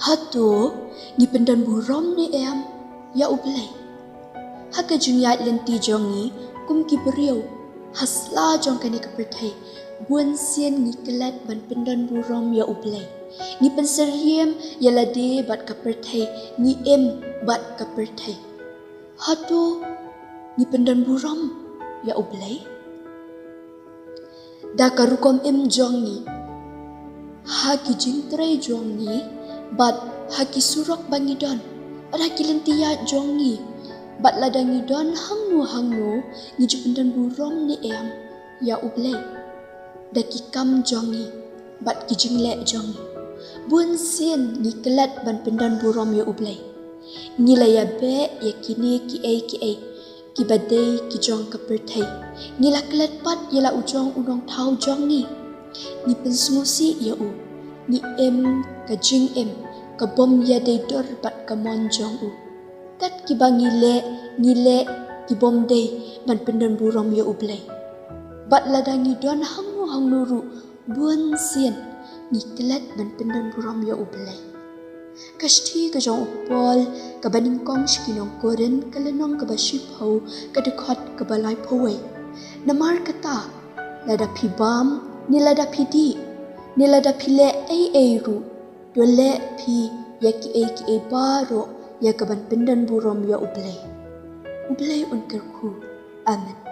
Hato, ni pendan burom ni em, ya ublay. Haka jungyat lenti jongi, kum ki beriau, hasla jong kani kepertai, buan sien ni kelat ban pendan burom ya ublay. Ni penseriem ya lade bat kepertai, ni em bat kepertai. Hato, ni pendan burom ya ublay. Da karukom em jongi, haki jintrai jongi, bat haki surok bangidon, bat haki lentiya jongi, bat ladangidon hangnu ni jupendan burom ni em ya ublay. Da kikam jongi, bat kijinglek jongi, buan sien ni kelat ban pendan burom ya ublay. Ni laya be ya kini ki ai ki badai ki jong kepertai. Ni la kelat pat ya la ujong unong tau jong ni pensungusi ya u. Ni em ka jing em ka bom ya dai dor bat ka mon jong u. Kat ki ba ngile ki bom dai ban pendan burom ya ublay. Bat ladangi don hangnu ru buan sien ni kelat ban pendan burom ya ublay. Kashti ka jong upol ka baning kong shikinong koren ka lenong ka basipau ka dekot ka balay paway. Namar kata lada pibam ni lada pidi ni lada pile ai ru dole pi ya ki ai baro ya ka ban pendan burom ya ublay. Ublay unkerku. Amen.